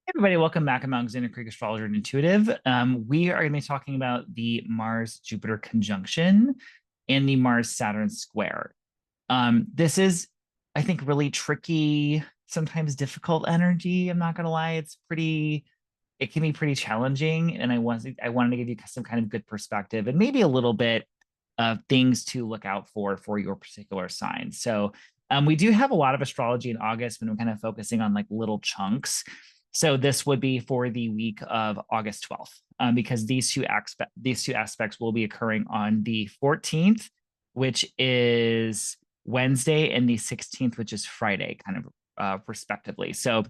Everybody, welcome back. I'm Alexander Krieg, astrologer and intuitive. We are going to be talking about the Mars-Jupiter conjunction and the Mars-Saturn square. This is, I think, really tricky, sometimes difficult energy. I'm not going to lie. It can be pretty challenging. And I wanted to give you some kind of good perspective and maybe a little bit of things to look out for your particular sign. So we do have a lot of astrology in August when we're kind of focusing on like little chunks. So this would be for the week of August 12th, because these two aspects will be occurring on the 14th, which is Wednesday, and the 16th, which is Friday, kind of respectively. So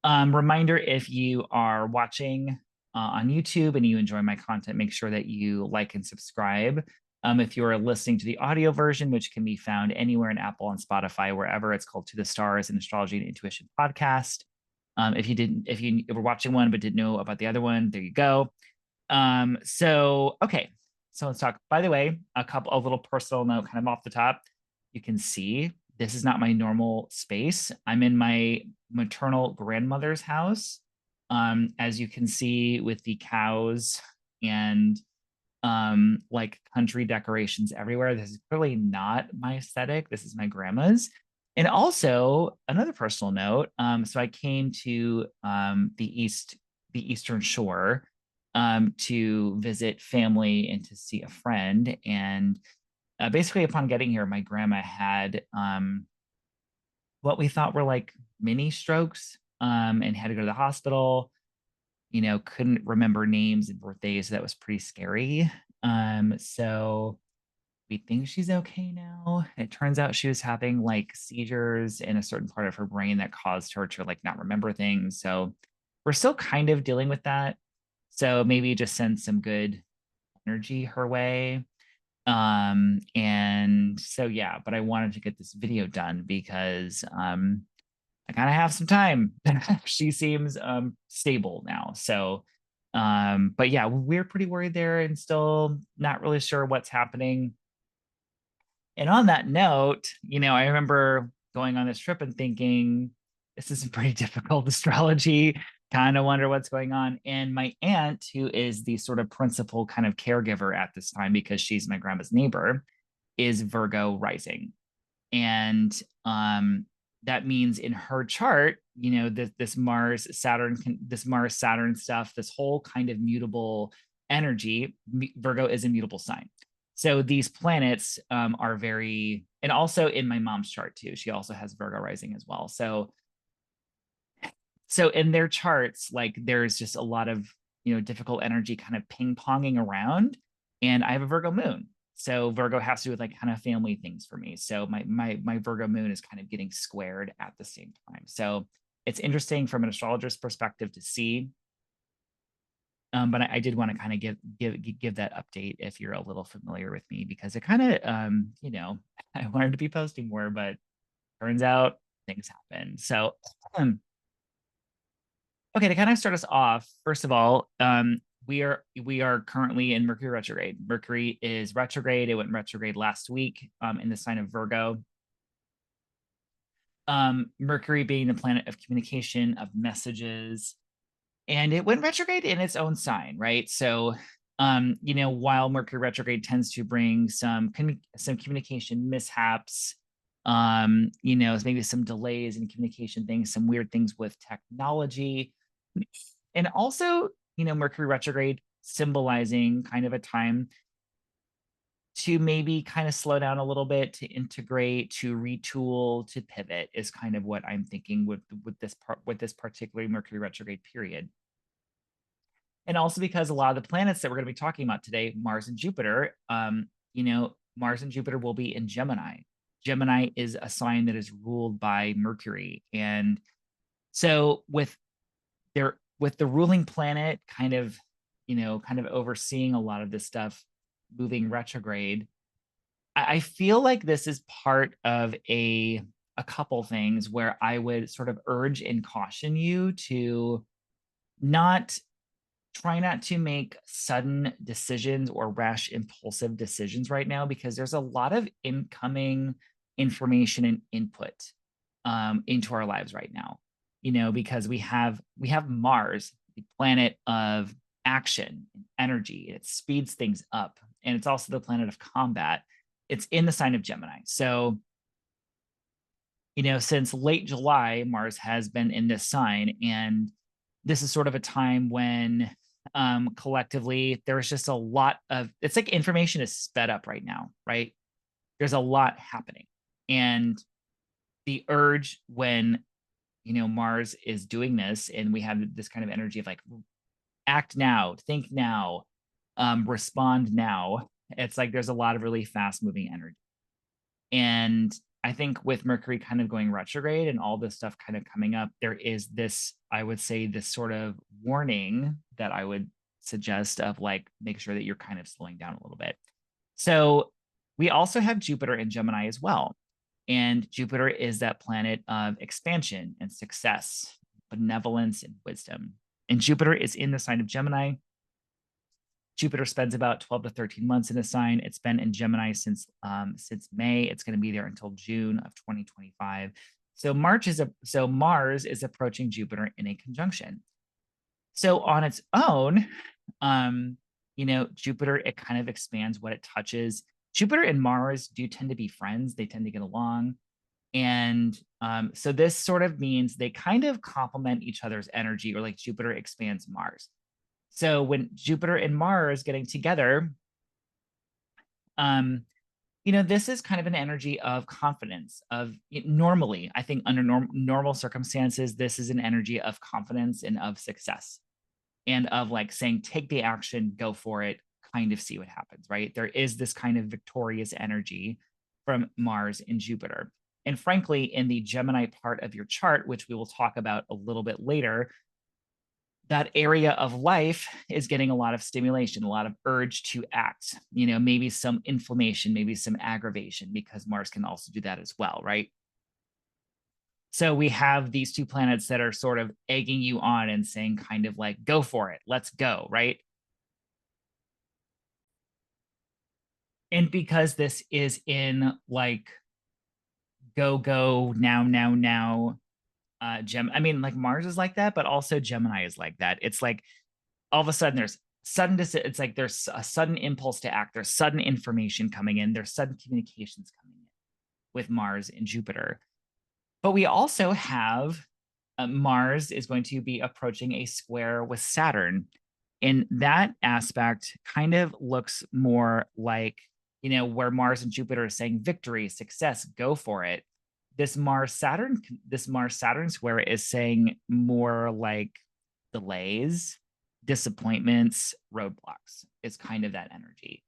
reminder, if you are watching on YouTube and you enjoy my content, make sure that you like and subscribe. If you are listening to the audio version, which can be found anywhere in Apple and Spotify, wherever, it's called To the Stars, an Astrology and Intuition podcast. If you were watching one but didn't know about the other one, there you go. Okay, so let's talk. By the way, a little personal note, kind of off the top. You can see this is not my normal space. I'm in my maternal grandmother's house. As you can see, with the cows and like country decorations everywhere. This is clearly not my aesthetic. This is my grandma's. And also another personal note. So I came to the Eastern Shore to visit family and to see a friend. And basically, upon getting here, my grandma had what we thought were like mini strokes, and had to go to the hospital. Couldn't remember names and birthdays. So that was pretty scary. So we think she's okay now. It turns out she was having like seizures in a certain part of her brain that caused her to like not remember things. So we're still kind of dealing with that. So maybe just send some good energy her way. And so yeah, but I wanted to get this video done because I kind of have some time. She seems stable now. So but yeah, we're pretty worried there and still not really sure what's happening. And on that note, I remember going on this trip and thinking, this is pretty difficult astrology. Kind of wonder what's going on. And my aunt, who is the sort of principal kind of caregiver at this time, because she's my grandma's neighbor, is Virgo rising. And that means in her chart, this Mars Saturn stuff, this whole kind of mutable energy. Virgo is a mutable sign. So these planets are very, and also in my mom's chart too, she also has Virgo rising as well. So in their charts, like there's just a lot of, difficult energy kind of ping ponging around. And I have a Virgo moon. So Virgo has to do with like kind of family things for me. So my Virgo moon is kind of getting squared at the same time. So it's interesting from an astrologer's perspective to see. But I did want to kind of give that update if you're a little familiar with me, because it kind of I wanted to be posting more, but turns out things happen. So okay, to kind of start us off, first of all, we are currently in Mercury retrograde. Mercury is retrograde. It went retrograde last week in the sign of Virgo. Mercury being the planet of communication, of messages, and it went retrograde in its own sign, right? So, while Mercury retrograde tends to bring some communication mishaps, maybe some delays in communication things, some weird things with technology, and also, Mercury retrograde symbolizing kind of a time to maybe kind of slow down a little bit, to integrate, to retool, to pivot is kind of what I'm thinking with this particular Mercury retrograde period. And also because a lot of the planets that we're going to be talking about today, Mars and Jupiter, Mars and Jupiter will be in Gemini. Gemini is a sign that is ruled by Mercury. And so with the ruling planet kind of overseeing a lot of this stuff moving retrograde, I feel like this is part of a couple things where I would sort of urge and caution you to try not to make sudden decisions or rash impulsive decisions right now, because there's a lot of incoming information and input into our lives right now. because we have Mars, the planet of action and energy. It speeds things up, and it's also the planet of combat. It's in the sign of Gemini. So, since late July, Mars has been in this sign, and this is sort of a time when collectively there's just a lot of, it's like information is sped up right now, right? There's a lot happening. And the urge when, Mars is doing this, and we have this kind of energy of like, act now, think now, respond now. It's like there's a lot of really fast moving energy. And I think with Mercury kind of going retrograde and all this stuff kind of coming up, there is this, I would say, this sort of warning that I would suggest of like, make sure that you're kind of slowing down a little bit. So we also have Jupiter in Gemini as well. And Jupiter is that planet of expansion and success, benevolence and wisdom. And Jupiter is in the sign of Gemini. Jupiter spends about 12 to 13 months in the sign. It's been in Gemini since May. It's going to be there until June of 2025. So Mars is approaching Jupiter in a conjunction. So on its own, Jupiter, it kind of expands what it touches. Jupiter and Mars do tend to be friends. They tend to get along. And so this sort of means they kind of complement each other's energy, or like Jupiter expands Mars. So when Jupiter and Mars getting together, this is kind of an energy of confidence, of normally, I think under normal circumstances, this is an energy of confidence and of success, and of like saying, take the action, go for it, kind of see what happens, right? There is this kind of victorious energy from Mars and Jupiter. And frankly, in the Gemini part of your chart, which we will talk about a little bit later, that area of life is getting a lot of stimulation, a lot of urge to act, maybe some inflammation, maybe some aggravation, because Mars can also do that as well, right? So we have these two planets that are sort of egging you on and saying kind of like, go for it, let's go, right? And because this is in like go, now, like Mars is like that, but also Gemini is like that. It's like all of a sudden there's it's like there's a sudden impulse to act, there's sudden information coming in, there's sudden communications coming in with Mars and Jupiter. But we also have Mars is going to be approaching a square with Saturn. And that aspect kind of looks more like, where Mars and Jupiter are saying victory, success, go for it. This Mars Saturn square is saying more like delays, disappointments, roadblocks. It's kind of that energy.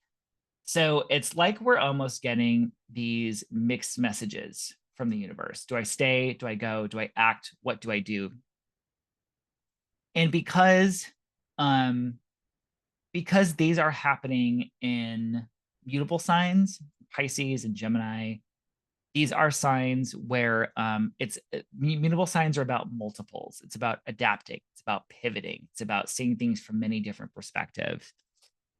So it's like we're almost getting these mixed messages from the universe. Do I stay? Do I go? Do I act? What do I do? And because these are happening in mutable signs, Pisces and Gemini, these are signs where mutable signs are about multiples. It's about adapting. It's about pivoting. It's about seeing things from many different perspectives.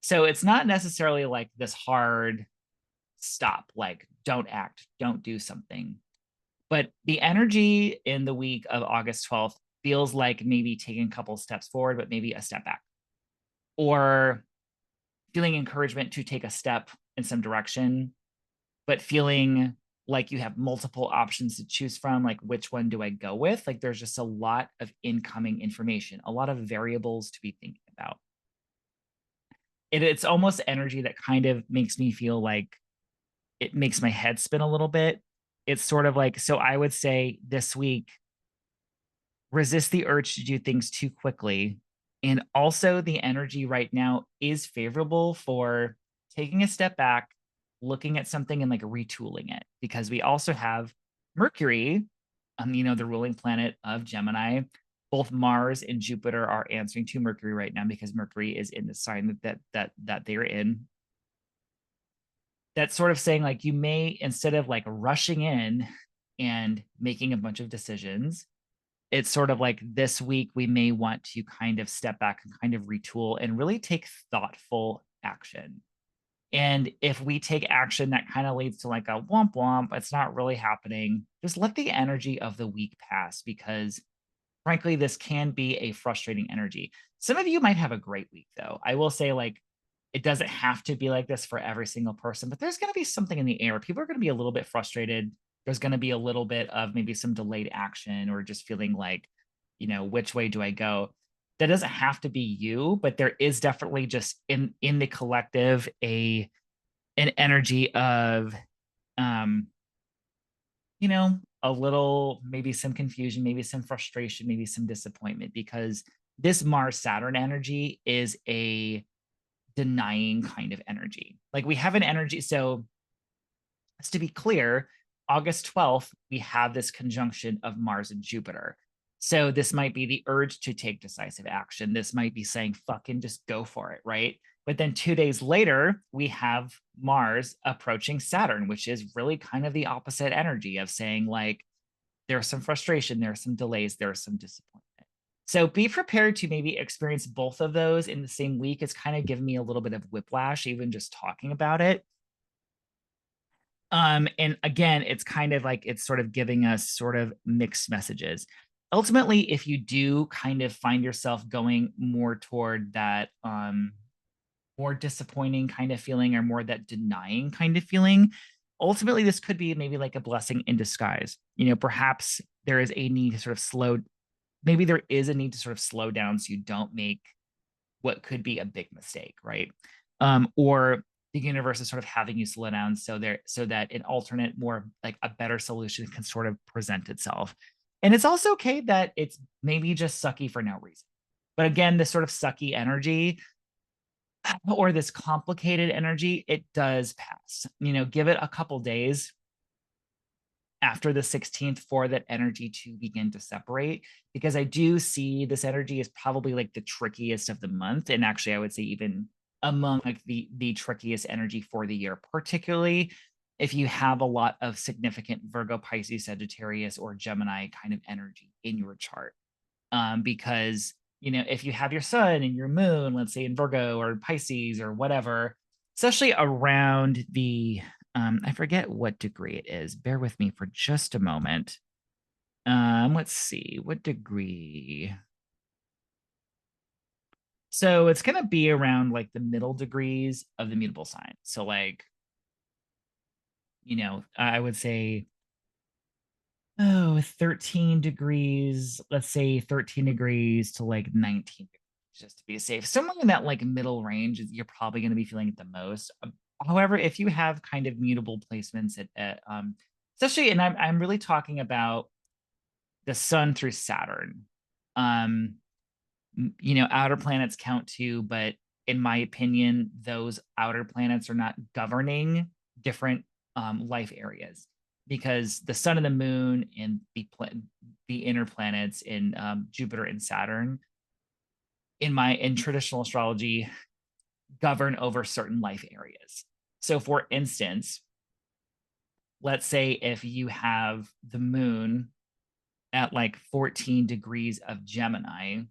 So it's not necessarily like this hard stop, like don't act, don't do something. But the energy in the week of August 12th feels like maybe taking a couple steps forward, but maybe a step back, or feeling encouragement to take a step in some direction, but feeling like you have multiple options to choose from, like which one do I go with? Like there's just a lot of incoming information, a lot of variables to be thinking about. It's almost energy that kind of makes me feel like it makes my head spin a little bit. It's sort of like, so I would say this week, resist the urge to do things too quickly. And also the energy right now is favorable for taking a step back, looking at something and like retooling it, because we also have Mercury, the ruling planet of Gemini. Both Mars and Jupiter are answering to Mercury right now because Mercury is in the sign that they're in. That's sort of saying like you may, instead of like rushing in and making a bunch of decisions, it's sort of like this week we may want to kind of step back and kind of retool and really take thoughtful action. And if we take action that kind of leads to like a womp womp, it's not really happening, just let the energy of the week pass, because frankly, this can be a frustrating energy. Some of you might have a great week, though. I will say, like, it doesn't have to be like this for every single person, but there's going to be something in the air. People are going to be a little bit frustrated. There's going to be a little bit of maybe some delayed action or just feeling like, which way do I go? That doesn't have to be you, but there is definitely just in the collective an energy of a little, maybe some confusion, maybe some frustration, maybe some disappointment, because this Mars Saturn energy is a denying kind of energy. Like, we have an energy. So, just to be clear, August 12th, we have this conjunction of Mars and Jupiter. So this might be the urge to take decisive action. This might be saying, fucking just go for it, right? But then 2 days later, we have Mars approaching Saturn, which is really kind of the opposite energy of saying, like, there's some frustration, there's some delays, there's some disappointment. So be prepared to maybe experience both of those in the same week. It's kind of giving me a little bit of whiplash, even just talking about it. And again, it's kind of like it's sort of giving us sort of mixed messages. Ultimately, if you do kind of find yourself going more toward that more disappointing kind of feeling, or more that denying kind of feeling, ultimately this could be maybe like a blessing in disguise. Perhaps there is a need to sort of slow down so you don't make what could be a big mistake, right? Or the universe is sort of having you slow down so that an alternate, more like a better solution can sort of present itself. And it's also okay that it's maybe just sucky for no reason. But again, this sort of sucky energy or this complicated energy, it does pass. Give it a couple days after the 16th for that energy to begin to separate, because I do see this energy is probably like the trickiest of the month. And actually, I would say even among like the trickiest energy for the year, particularly if you have a lot of significant Virgo, Pisces, Sagittarius, or Gemini kind of energy in your chart. Because, if you have your sun and your moon, let's say in Virgo or Pisces or whatever, especially around the, I forget what degree it is. Bear with me for just a moment. Let's see, what degree? So it's going to be around like the middle degrees of the mutable sign. So like, I would say, 13 degrees, let's say 13 degrees to like 19 degrees, just to be safe. Somewhere in that like middle range is you're probably going to be feeling it the most. However, if you have kind of mutable placements especially, and I'm really talking about the sun through Saturn. Outer planets count too, but in my opinion, those outer planets are not governing different life areas, because the sun and the moon and the inner planets in Jupiter and Saturn, in traditional astrology, govern over certain life areas. So for instance, let's say if you have the moon at like 14 degrees of Gemini,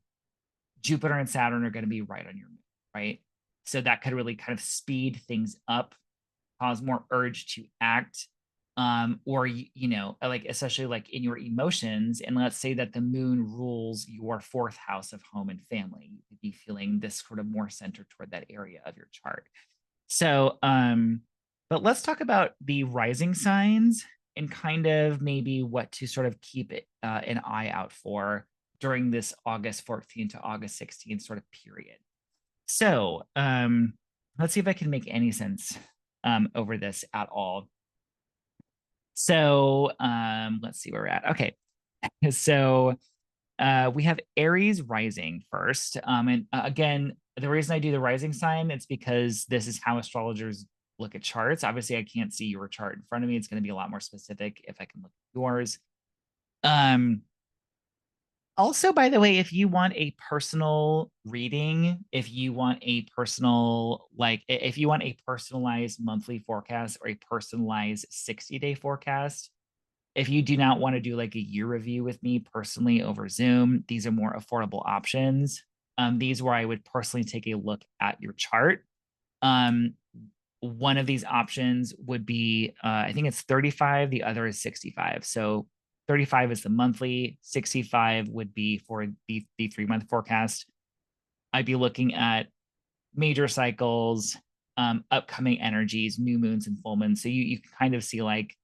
Jupiter and Saturn are going to be right on your moon, right? So that could really kind of speed things up, cause more urge to act, or like especially like in your emotions. And let's say that the moon rules your 4th house of home and family, you could be feeling this sort of more centered toward that area of your chart. So, but let's talk about the rising signs and kind of maybe what to sort of keep an eye out for during this August 14th to August 16th sort of period. So let's see if I can make any sense over this at all. So let's see where we're at. Okay. So we have Aries rising first. And again, the reason I do the rising sign, it's because this is how astrologers look at charts. Obviously, I can't see your chart in front of me. It's going to be a lot more specific if I can look at yours. Also, by the way, if you want a personal reading, if you want a personalized monthly forecast or a personalized 60-day forecast, if you do not want to do like a year review with me personally over Zoom, these are more affordable options. These where I would personally take a look at your chart. One of these options would be, I think it's 35, the other is 65. So 35 is the monthly, 65 would be for the 3-month forecast. I'd be looking at major cycles, upcoming energies, new moons and full moons. So you can kind of see like,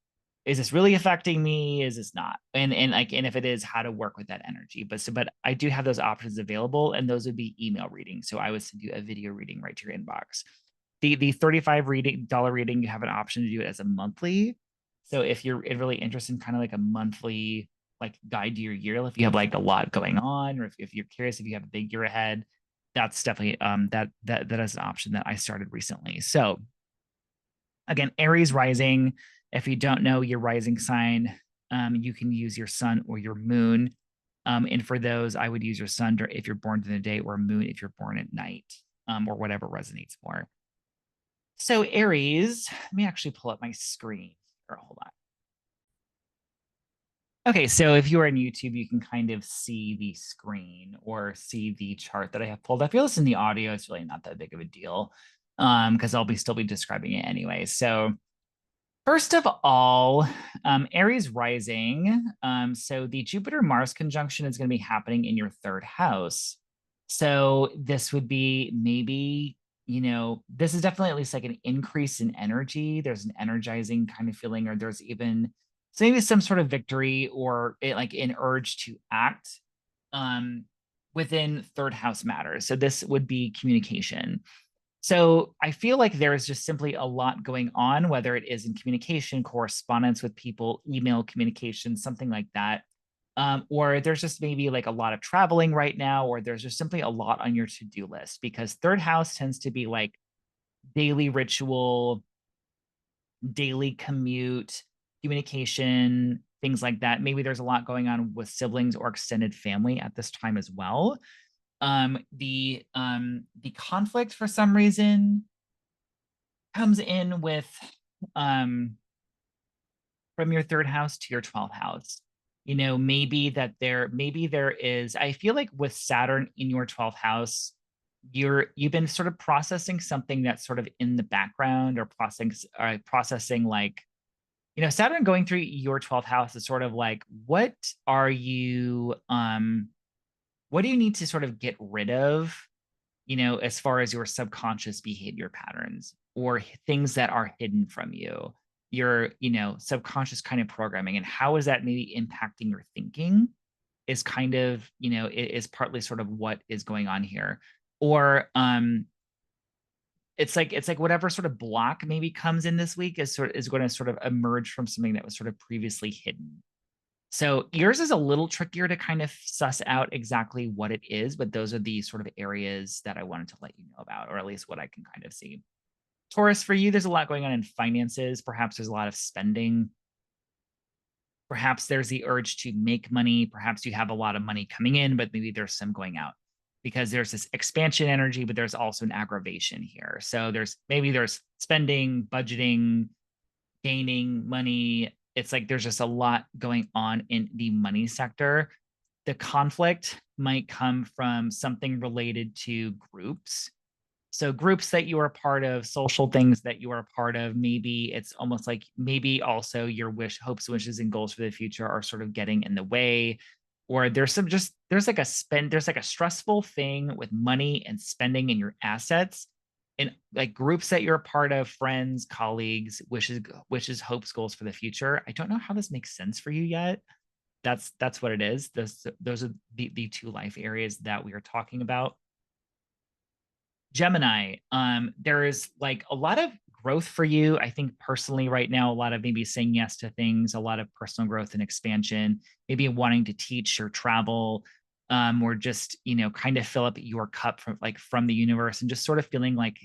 is this really affecting me? Is this not? And if it is, how to work with that energy. But I do have those options available, and those would be email readings. So I would send you a video reading right to your inbox. The $35 reading, you have an option to do it as a monthly. So if you're really interested in kind of like a monthly like guide to your year, if you have like a lot going on, or if you're curious if you have a big year ahead, that's definitely that is an option that I started recently. So again, Aries rising. If you don't know your rising sign, you can use your sun or your moon. And for those, I would use your sun if you're born during the day, or moon if you're born at night, or whatever resonates more. So Aries, let me actually pull up my screen. Or hold on. Okay, so if you are on YouTube, you can kind of see the screen or see the chart that I have pulled. If you listen to the audio, it's really not that big of a deal, because I'll still be describing it anyway. So first of all, Aries rising. So the Jupiter-Mars conjunction is going to be happening in your 3rd house. So this would be maybe, this is definitely at least like an increase in energy. There's an energizing kind of feeling, or there's even maybe some sort of victory, or like an urge to act within 3rd house matters. So this would be communication. So I feel like there is just simply a lot going on, whether it is in communication, correspondence with people, email communication, something like that. Or there's just maybe like a lot of traveling right now, or there's just simply a lot on your to-do list, because 3rd house tends to be like daily ritual, daily commute, communication, things like that. Maybe there's a lot going on with siblings or extended family at this time as well. The conflict for some reason comes in with from your 3rd house to your 12th house. Maybe there is, I feel like with Saturn in your 12th house, you've been sort of processing something that's sort of in the background, or processing like, Saturn going through your 12th house is sort of like, what do you need to sort of get rid of, as far as your subconscious behavior patterns, or things that are hidden from you, your, subconscious kind of programming, and how is that maybe impacting your thinking is kind of, is partly sort of what is going on here. Or it's like whatever sort of block maybe comes in this week is going to sort of emerge from something that was sort of previously hidden. So yours is a little trickier to kind of suss out exactly what it is, but those are the sort of areas that I wanted to let you know about, or at least what I can kind of see. Taurus, for you, there's a lot going on in finances. Perhaps there's a lot of spending. Perhaps there's the urge to make money. Perhaps you have a lot of money coming in, but maybe there's some going out, because there's this expansion energy, but there's also an aggravation here. So there's spending, budgeting, gaining money. It's like there's just a lot going on in the money sector. The conflict might come from something related to groups. So groups that you are part of, social things that you are a part of, maybe it's almost like maybe also your hopes, wishes, and goals for the future are sort of getting in the way. Or there's like a stressful thing with money and spending and your assets, and like groups that you're a part of, friends, colleagues, wishes, hopes, goals for the future. I don't know how this makes sense for you yet. That's what it is. Those are the 2 life areas that we are talking about. Gemini, there is like a lot of growth for you. I think personally right now, a lot of maybe saying yes to things, a lot of personal growth and expansion, maybe wanting to teach or travel, or just, kind of fill up your cup from the universe, and just sort of feeling like,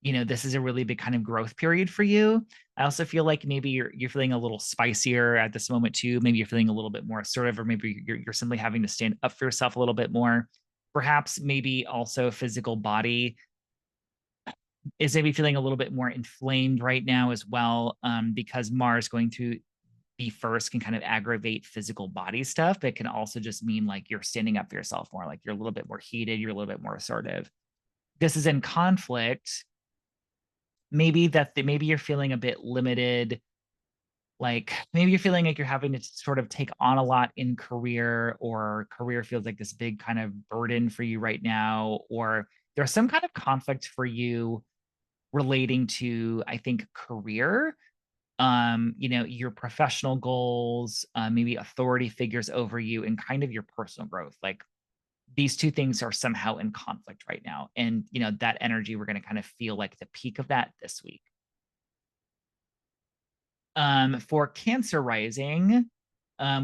this is a really big kind of growth period for you. I also feel like maybe you're feeling a little spicier at this moment too. Maybe you're feeling a little bit more assertive, or maybe you're simply having to stand up for yourself a little bit more. Perhaps maybe also physical body is maybe feeling a little bit more inflamed right now as well, because Mars going through the first can kind of aggravate physical body stuff, but it can also just mean like you're standing up for yourself more, like you're a little bit more heated, you're a little bit more assertive. This is in conflict. Maybe you're feeling a bit limited, like maybe you're feeling like you're having to sort of take on a lot in career, or career feels like this big kind of burden for you right now, or there's some kind of conflict for you relating to, I think, career, your professional goals, maybe authority figures over you, and kind of your personal growth. Like these two things are somehow in conflict right now. And, that energy, we're going to kind of feel like the peak of that this week. For Cancer rising,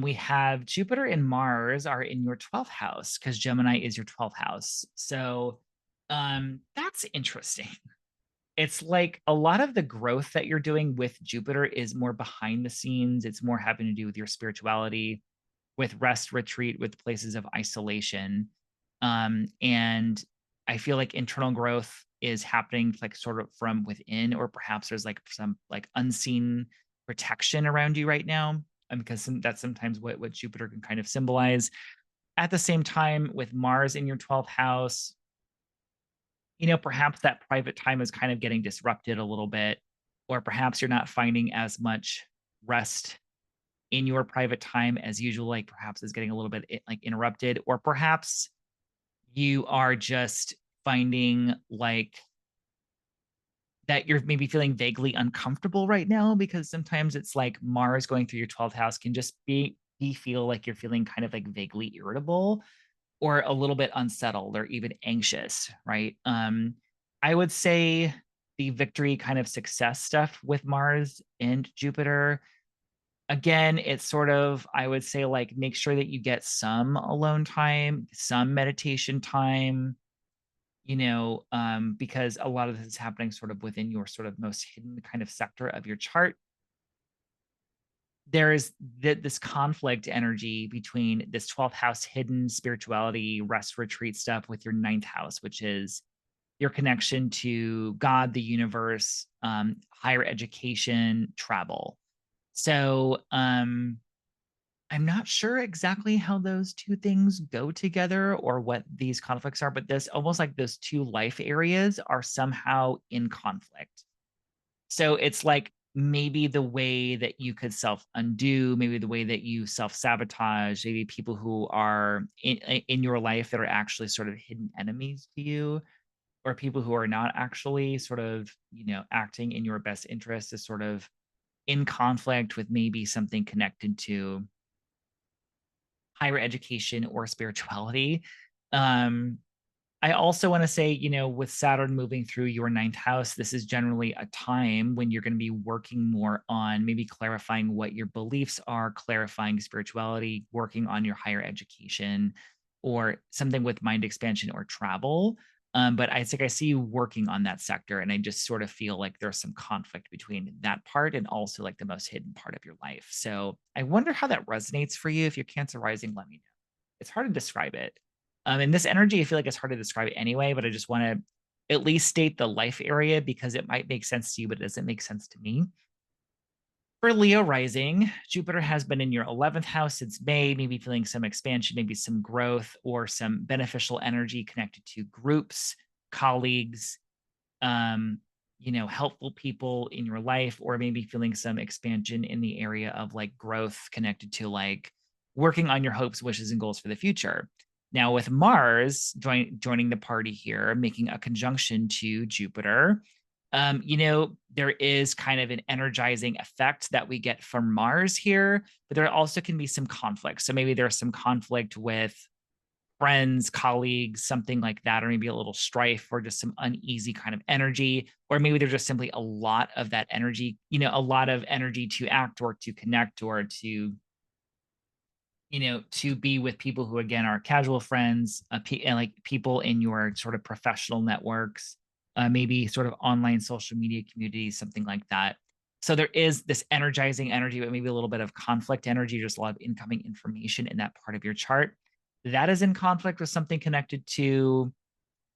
we have Jupiter and Mars are in your 12th house because Gemini is your 12th house. So that's interesting. It's like a lot of the growth that you're doing with Jupiter is more behind the scenes. It's more having to do with your spirituality, with rest, retreat, with places of isolation. And I feel like internal growth is happening like sort of from within, or perhaps there's like some like unseen protection around you right now. Because that's sometimes what Jupiter can kind of symbolize. At the same time, with Mars in your 12th house, perhaps that private time is kind of getting disrupted a little bit, or perhaps you're not finding as much rest in your private time as usual, like perhaps is getting a little bit like interrupted, or perhaps you are just finding like that you're maybe feeling vaguely uncomfortable right now, because sometimes it's like Mars going through your 12th house can just be feel like you're feeling kind of like vaguely irritable or a little bit unsettled or even anxious, right? I would say the victory kind of success stuff with Mars and Jupiter, again, it's sort of, I would say, like, make sure that you get some alone time, some meditation time, because a lot of this is happening sort of within your sort of most hidden kind of sector of your chart. There is this conflict energy between this 12th house hidden spirituality, rest, retreat stuff with your 9th house, which is your connection to God, the universe, higher education, travel. So I'm not sure exactly how those two things go together or what these conflicts are, but this almost like those two life areas are somehow in conflict. So it's like maybe the way that you could self undo, maybe the way that you self sabotage, maybe people who are in your life that are actually sort of hidden enemies to you, or people who are not actually sort of, acting in your best interest, is sort of in conflict with maybe something connected to higher education or spirituality. Um, I also want to say, with Saturn moving through your 9th house, this is generally a time when you're going to be working more on maybe clarifying what your beliefs are, clarifying spirituality, working on your higher education, or something with mind expansion or travel. But I think I see you working on that sector, and I just sort of feel like there's some conflict between that part and also like the most hidden part of your life. So I wonder how that resonates for you. If you're Cancer rising, let me know. It's hard to describe it. And this energy, I feel like it's hard to describe it anyway, but I just want to at least state the life area because it might make sense to you, but it doesn't make sense to me. For Leo rising, Jupiter has been in your 11th house since May, maybe feeling some expansion, maybe some growth or some beneficial energy connected to groups, colleagues, helpful people in your life, or maybe feeling some expansion in the area of like growth connected to like working on your hopes, wishes, and goals for the future. Now, with Mars joining the party here, making a conjunction to Jupiter, there is kind of an energizing effect that we get from Mars here, but there also can be some conflict. So maybe there's some conflict with friends, colleagues, something like that, or maybe a little strife or just some uneasy kind of energy, or maybe there's just simply a lot of that energy, a lot of energy to act or to connect or to to be with people who again are casual friends, and like people in your sort of professional networks, maybe sort of online social media communities, something like that. So there is this energizing energy, but maybe a little bit of conflict energy, just a lot of incoming information in that part of your chart. That is in conflict with something connected to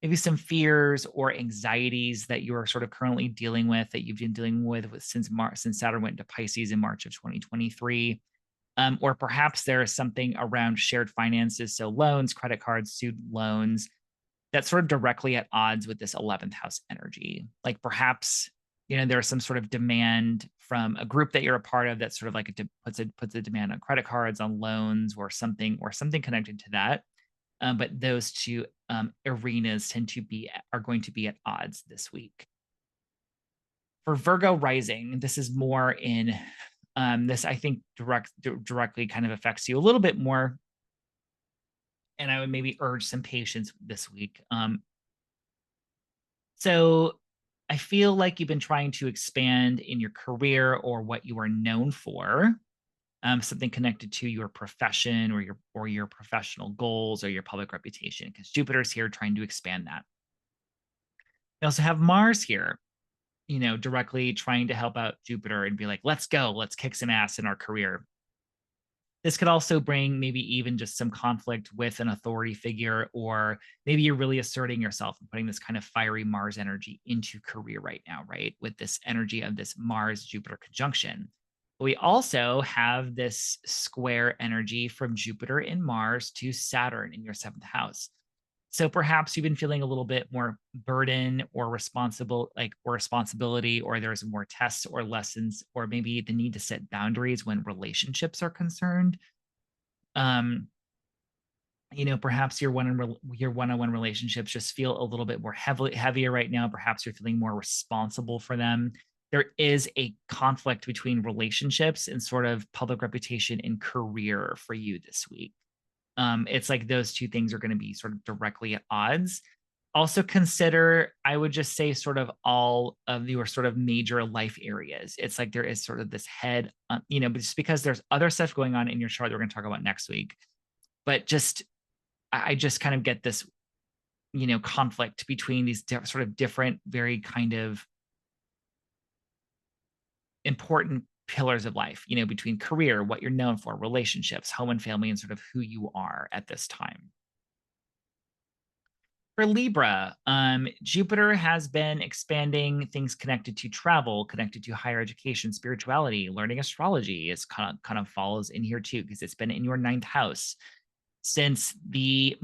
maybe some fears or anxieties that you are sort of currently dealing with, that you've been dealing with since Saturn went to Pisces in March of 2023. Or perhaps there is something around shared finances, so loans, credit cards, student loans, that's sort of directly at odds with this 11th house energy. Like perhaps there's some sort of demand from a group that you're a part of that sort of like puts a demand on credit cards, on loans, or something connected to that. But those two arenas are going to be at odds this week. For Virgo rising, this is more in this, I think, directly kind of affects you a little bit more. And I would maybe urge some patience this week. So I feel like you've been trying to expand in your career or what you are known for, something connected to your profession or your professional goals or your public reputation, because Jupiter's here trying to expand that. You also have Mars here, directly trying to help out Jupiter and be like, let's go, let's kick some ass in our career. This could also bring maybe even just some conflict with an authority figure, or maybe you're really asserting yourself and putting this kind of fiery Mars energy into career right now, right? With this energy of this Mars Jupiter conjunction. But we also have this square energy from Jupiter and Mars to Saturn in your seventh house. So perhaps you've been feeling a little bit more burden or responsibility, or there's more tests or lessons, or maybe the need to set boundaries when relationships are concerned. Perhaps your one-on-one relationships just feel a little bit more heavier right now. Perhaps you're feeling more responsible for them. There is a conflict between relationships and sort of public reputation and career for you this week. It's like those two things are going to be sort of directly at odds. Also consider, I would just say, sort of all of your sort of major life areas. It's like there is sort of this head, but just because there's other stuff going on in your chart that we're going to talk about next week. But I just kind of get this, conflict between these sort of different, very kind of important pillars of life, between career, what you're known for, relationships, home and family, and sort of who you are at this time. For Libra, Jupiter has been expanding things connected to travel, connected to higher education, spirituality, learning astrology. Is kind of follows in here too, because it's been in your ninth house since the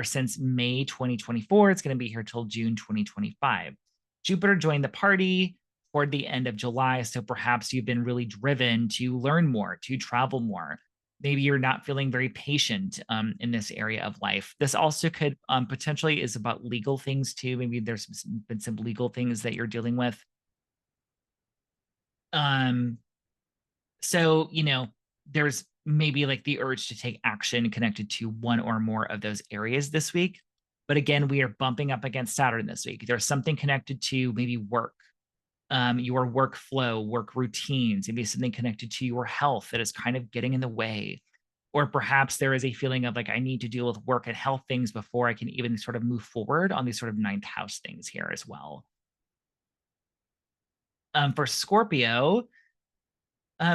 since May 2024. It's going to be here till June 2025. Jupiter joined the party toward the end of July. So perhaps you've been really driven to learn more, to travel more. Maybe you're not feeling very patient in this area of life. This also could potentially is about legal things too. Maybe there's been some legal things that you're dealing with. So, there's maybe like the urge to take action connected to one or more of those areas this week. But again, we are bumping up against Saturn this week. There's something connected to maybe work, your workflow, work routines, maybe something connected to your health that is kind of getting in the way. Or perhaps there is a feeling of like, I need to deal with work and health things before I can even sort of move forward on these sort of ninth house things here as well. For Scorpio,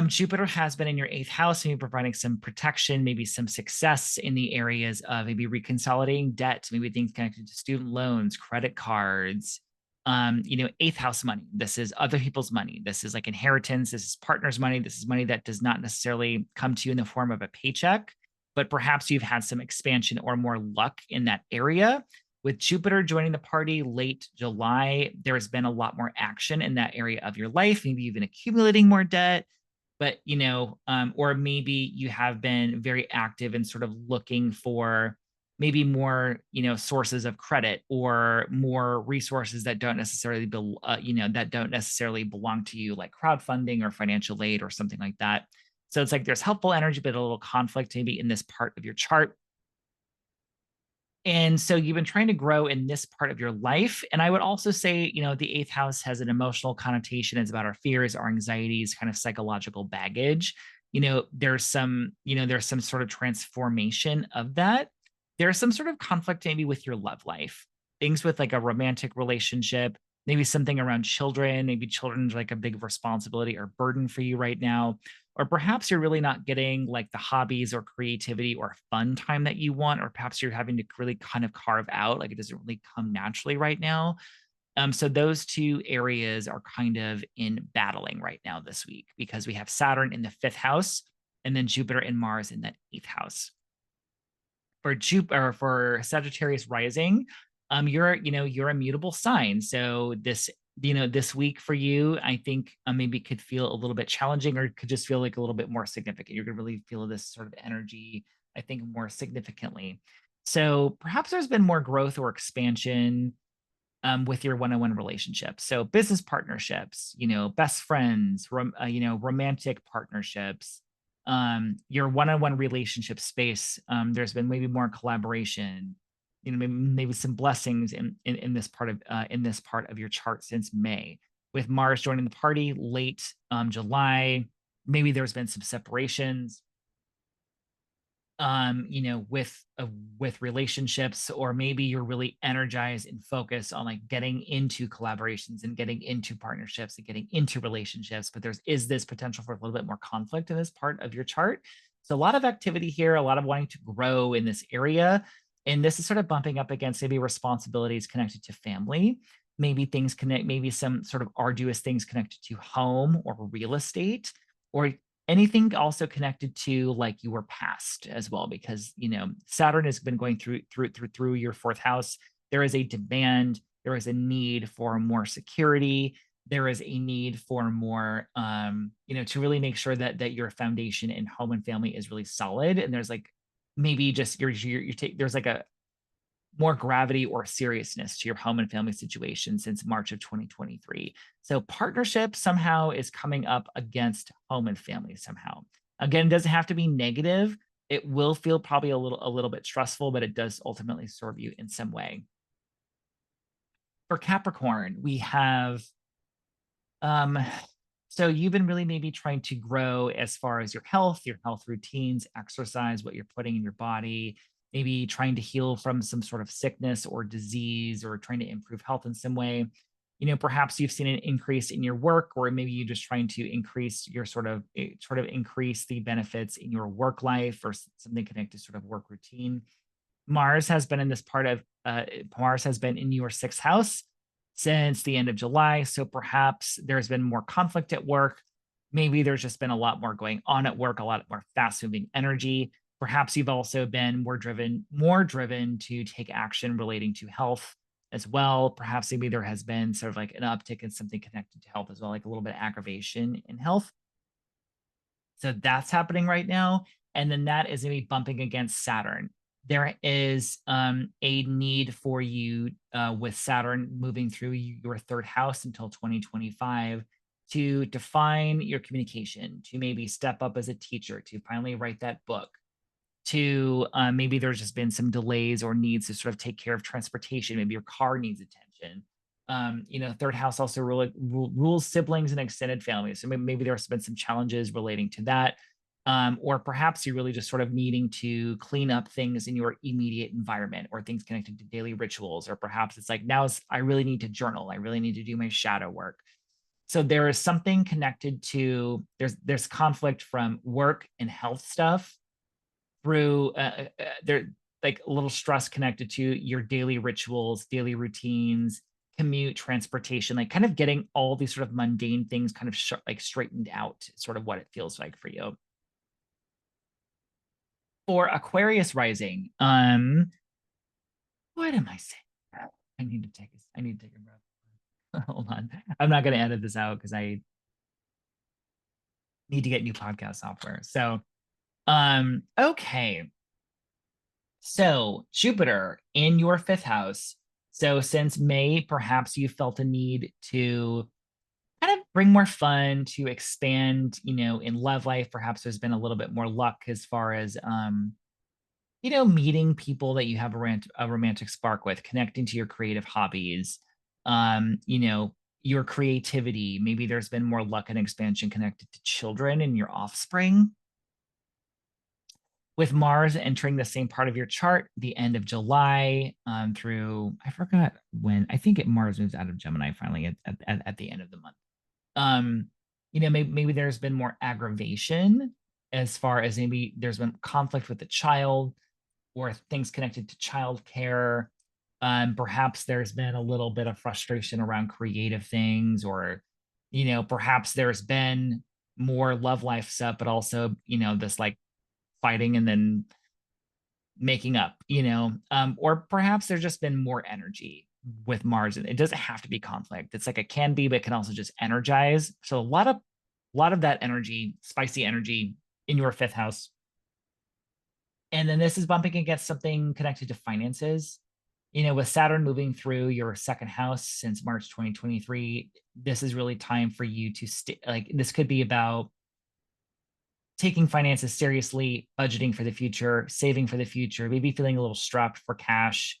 Jupiter has been in your eighth house, maybe providing some protection, maybe some success in the areas of maybe reconsolidating debt, maybe things connected to student loans, credit cards, eighth house money. This is other people's money. This is like inheritance. This is partner's money. This is money that does not necessarily come to you in the form of a paycheck, but perhaps you've had some expansion or more luck in that area. With Jupiter joining the party late July, there's been a lot more action in that area of your life. Maybe you've been accumulating more debt, but, or maybe you have been very active in sort of looking for maybe more, sources of credit or more resources that don't necessarily, belong to you, like crowdfunding or financial aid or something like that. So it's like there's helpful energy, but a little conflict maybe in this part of your chart. And so you've been trying to grow in this part of your life. And I would also say, the eighth house has an emotional connotation. It's about our fears, our anxieties, kind of psychological baggage. There's some sort of transformation of that. There's some sort of conflict maybe with your love life, things with like a romantic relationship, maybe something around children, maybe children's like a big responsibility or burden for you right now. Or perhaps you're really not getting like the hobbies or creativity or fun time that you want, or perhaps you're having to really kind of carve out, like it doesn't really come naturally right now. So those two areas are kind of in battling right now this week, because we have Saturn in the fifth house and then Jupiter and Mars in that eighth house. For Sagittarius rising, you're a mutable sign. So this this week for you, I think maybe could feel a little bit challenging, or could just feel like a little bit more significant. You're going to really feel this sort of energy, I think, more significantly. So perhaps there's been more growth or expansion with your one-on-one relationships. So business partnerships, best friends, romantic partnerships, your one-on-one relationship space. There's been maybe more collaboration, maybe some blessings in this part of your chart since May, with Mars joining the party late July. Maybe there's been some separations with relationships, or maybe you're really energized and focused on like getting into collaborations and getting into partnerships and getting into relationships, but is this potential for a little bit more conflict in this part of your chart. So a lot of activity here, a lot of wanting to grow in this area, and this is sort of bumping up against maybe responsibilities connected to family, maybe some sort of arduous things connected to home or real estate, or anything also connected to like your past as well, because Saturn has been going through your fourth house. There is a demand, there is a need for more security, there is a need for more to really make sure that your foundation in home and family is really solid. And there's like maybe just there's like a more gravity or seriousness to your home and family situation since March of 2023. So partnership somehow is coming up against home and family somehow. Again, it doesn't have to be negative. It will feel probably a little bit stressful, but it does ultimately serve you in some way. For Capricorn, we have so you've been really maybe trying to grow as far as your health routines, exercise, what you're putting in your body, maybe trying to heal from some sort of sickness or disease, or trying to improve health in some way. Perhaps you've seen an increase in your work, or maybe you're just trying to increase your sort of increase the benefits in your work life, or something connected to sort of work routine. Mars has been in your sixth house since the end of July. So perhaps there's been more conflict at work. Maybe there's just been a lot more going on at work, a lot more fast moving energy. Perhaps you've also been more driven to take action relating to health as well. Perhaps maybe there has been sort of like an uptick in something connected to health as well, like a little bit of aggravation in health. So that's happening right now. And then that is maybe bumping against Saturn. There is a need for you with Saturn moving through your third house until 2025 to define your communication, to maybe step up as a teacher, to finally write that book, to maybe there's just been some delays or needs to sort of take care of transportation. Maybe your car needs attention. Third house also rules siblings and extended family. So maybe there's been some challenges relating to that. Or perhaps you're really just sort of needing to clean up things in your immediate environment, or things connected to daily rituals. Or perhaps it's like, I really need to journal. I really need to do my shadow work. So there is something connected to, there's conflict from work and health stuff through there, like a little stress connected to your daily rituals, daily routines, commute, transportation, like kind of getting all these sort of mundane things kind of like straightened out, sort of what it feels like for you. For Aquarius rising, what am I saying? I need to take a breath. Hold on. I'm not going to edit this out because I need to get new podcast software. So, okay. So Jupiter in your fifth house. So since May, perhaps you felt a need to kind of bring more fun, to expand, in love life. Perhaps there's been a little bit more luck as far as, meeting people that you have a romantic spark with, connecting to your creative hobbies, your creativity. Maybe there's been more luck and expansion connected to children and your offspring. With Mars entering the same part of your chart, the end of July through, I forgot when, I think Mars moves out of Gemini finally at the end of the month. Maybe there's been more aggravation as far as maybe there's been conflict with the child, or things connected to childcare. Perhaps there's been a little bit of frustration around creative things, or, perhaps there's been more love life stuff, but also, this like fighting and then making up, or perhaps there's just been more energy. with Mars. It doesn't have to be conflict. It's like it can be, but it can also just energize. So a lot of that energy, spicy energy in your fifth house. And then this is bumping against something connected to finances. With Saturn moving through your second house since March 2023, this is really time for you to like this could be about taking finances seriously, budgeting for the future, saving for the future, maybe feeling a little strapped for cash,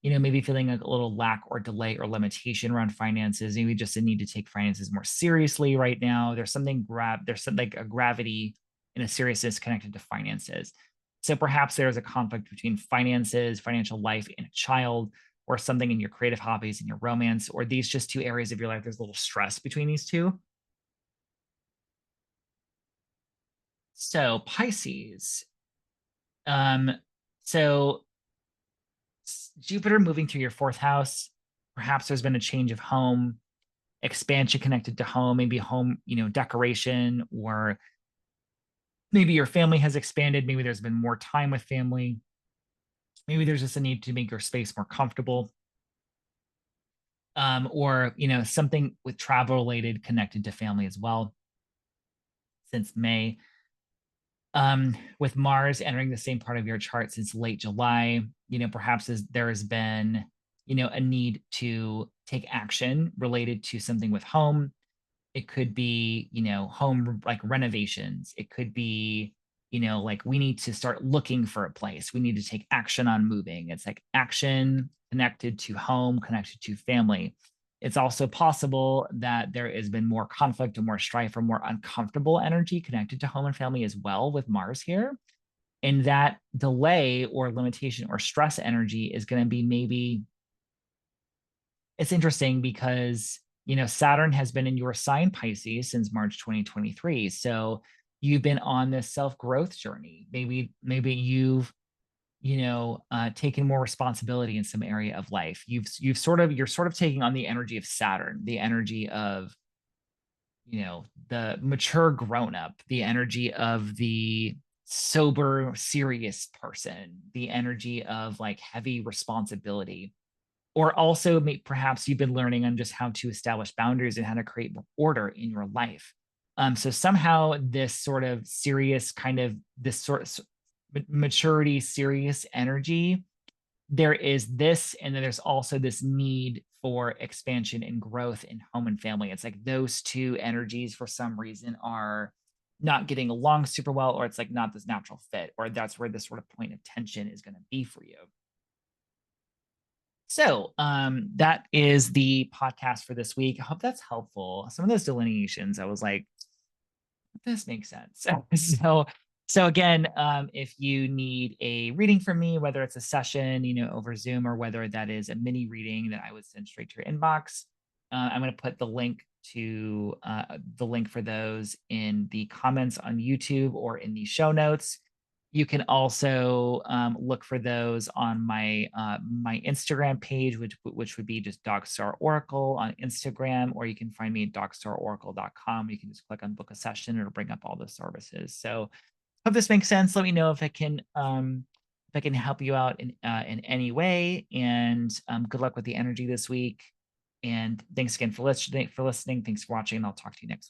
maybe feeling a little lack or delay or limitation around finances, maybe just a need to take finances more seriously right now. There's something like a gravity and a seriousness connected to finances. So perhaps there's a conflict between finances, financial life, and a child, or something in your creative hobbies and your romance, or these just two areas of your life. There's a little stress between these two. So Pisces. Um, so Jupiter moving through your fourth house, perhaps there's been a change of home, expansion connected to home, maybe home, decoration, or maybe your family has expanded. Maybe there's been more time with family. Maybe there's just a need to make your space more comfortable. Or, something with travel related connected to family as well since May. With Mars entering the same part of your chart since late July, perhaps there has been, a need to take action related to something with home. It could be, home like renovations. It could be, like we need to start looking for a place. We need to take action on moving. It's like action connected to home, connected to family. It's also possible that there has been more conflict or more strife or more uncomfortable energy connected to home and family as well with Mars here. And that delay or limitation or stress energy is going to be maybe, it's interesting because, Saturn has been in your sign Pisces since March 2023. So you've been on this self-growth journey. Maybe you've taken more responsibility in some area of life. You're sort of taking on the energy of Saturn, the energy of, the mature grown up, the energy of the sober, serious person, the energy of like heavy responsibility. Or also perhaps you've been learning on just how to establish boundaries and how to create order in your life. So somehow this sort of serious kind of this sort of maturity, serious energy, there is this, and then there's also this need for expansion and growth in home and family. It's like those two energies for some reason are not getting along super well, or it's like not this natural fit, or that's where this sort of point of tension is going to be for you. So that is the podcast for this week. I hope that's helpful. Some of those delineations, I was like, this makes sense. So again, if you need a reading from me, whether it's a session, over Zoom, or whether that is a mini reading that I would send straight to your inbox, I'm going to put the link for those in the comments on YouTube or in the show notes. You can also look for those on my my Instagram page, which would be just Dogstar Oracle on Instagram, or you can find me at dogstarOracle.com. You can just click on book a session; it'll bring up all the services. So, hope this makes sense. Let me know if I can help you out in any way. And good luck with the energy this week. And thanks again for listening. Thanks for watching. And I'll talk to you next week.